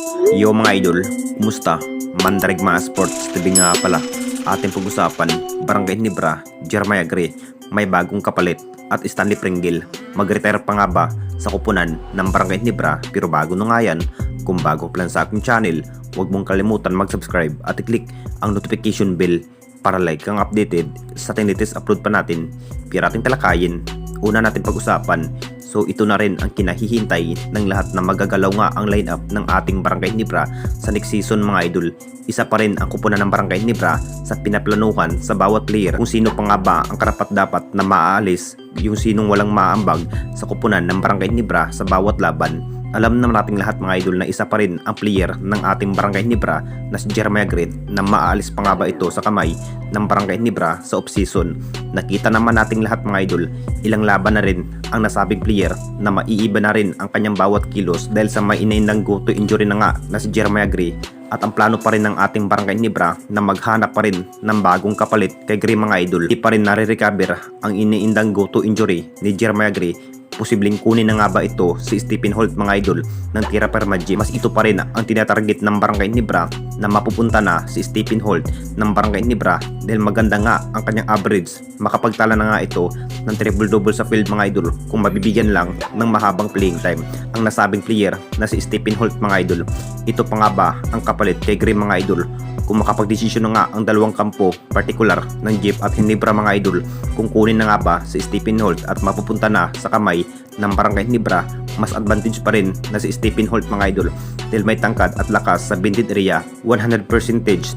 Yo mga idol, kumusta? Mandarigma Sports TV nga pala. Ating pag-usapan, Barangay Ginebra, Jeremiah Gray, may bagong kapalit at Stanley Pringle. Mag-retire pa nga ba sa kupunan ng Barangay Ginebra? Pero bago na nga yan, kung bago pa lang sa aking channel, huwag mong kalimutan mag-subscribe at i-click ang notification bell para like kang updated sa ating latest upload pa natin. Pero ating talakayin, una natin pag-usapan. So ito na rin ang kinahihintay ng lahat na magagalaw nga ang lineup ng ating Barangay Ginebra sa next season mga idol. Isa pa rin ang kupunan ng Barangay Ginebra sa pinaplanuhan sa bawat player kung sino pa nga ba ang karapat-dapat na maaalis, yung sinong walang maaambag sa kupunan ng Barangay Ginebra sa bawat laban. Alam naman nating lahat mga idol na isa pa rin ang player ng ating Barangay Ginebra na si Jeremiah Gray na maaalis pa nga ba ito sa kamay ng Barangay Ginebra sa off-season. Nakita naman nating lahat mga idol, ilang laban na rin ang nasabing player na maiiba na rin ang kanyang bawat kilos dahil sa may inaindang go to injury na nga na si Jeremiah Gray. At ang plano pa rin ng ating Barangay Ginebra na maghanap pa rin ng bagong kapalit kay Gray mga idol. Di pa rin nare-recover ang iniindang go to injury ni Jeremiah Gray. Posibleng kunin na nga ba ito si Stephen Holt mga idol ng tira per match. Mas ito pa rin ang tinatarget ng Barangay Ginebra na mapupunta na si Stephen Holt ng Barangay Ginebra dahil maganda nga ang kanyang average. Makapagtala na nga ito ng triple-double sa field mga idol kung mabibigyan lang ng mahabang playing time ang nasabing player na si Stephen Holt mga idol. Ito pa nga ba ang kapalit kay Gray mga idol? Kung makapagdesisyon na nga ang dalawang kampo, partikular ng Jeep at Ginebra mga idol, kung kunin na nga ba si Stephen Holt at mapupunta na sa kamay ng Barangay Ginebra, mas advantage pa rin na si Stephen Holt mga idol dahil may tangkad at lakas sa bended area, 100%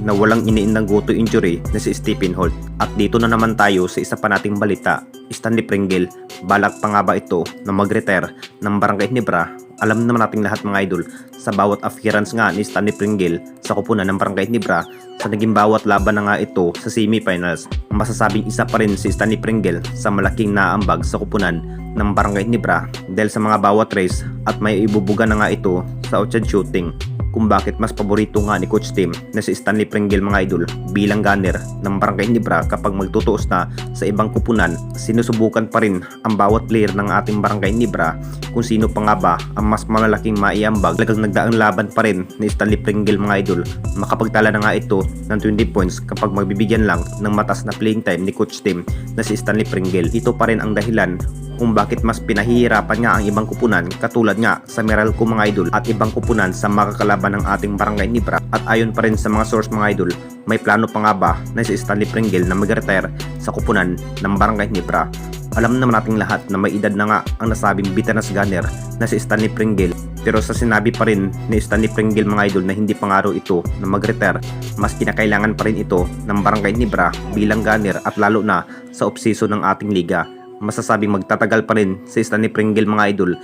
na walang iniindang go to injury na si Stephen Holt. At dito na naman tayo sa isa pa nating balita, Stanley Pringle. Balak pa nga ba ito na mag-retire ng Barangay Ginebra? Alam naman nating lahat mga idol, sa bawat appearance nga ni Stanley Pringle sa kupunan ng Barangay Ginebra, sa naging bawat laban na nga ito sa semifinals, masasabing isa pa rin si Stanley Pringle sa malaking naambag sa kupunan ng Barangay Ginebra dahil sa mga bawat race at may ibubuga na nga ito sa outside shooting. Kung bakit mas paborito nga ni Coach Tim na si Stanley Pringle mga idol bilang gunner ng Barangay Ginebra kapag magtutuos na sa ibang kupunan, sinusubukan pa rin ang bawat player ng ating Barangay Ginebra kung sino pa nga ba ang mas malalaking maiambag. Talagang nagdaang laban pa rin ni Stanley Pringle mga idol. Makapagtala na nga ito ng 20 points kapag magbibigyan lang ng matas na playing time ni Coach Tim na si Stanley Pringle. Ito pa rin ang dahilan kung bakit mas pinahihirapan nga ang ibang kupunan katulad nga sa Meralco mga idol at ibang kupunan sa makakalaban ng ating Barangay Ginebra. At ayon pa rin sa mga source mga idol, may plano pa nga ba na si Stanley Pringle na mag-retire sa kupunan ng Barangay Ginebra. Alam naman nating lahat na may edad na nga ang nasabing veteran gunner na si Stanley Pringle, pero sa sinabi pa rin ni Stanley Pringle mga idol na hindi pa nga raw ito na mag-retire, mas kinakailangan pa rin ito ng Barangay Ginebra bilang gunner at lalo na sa off-season ng ating liga. Masasabing magtatagal pa rin si Stanley Pringle mga idol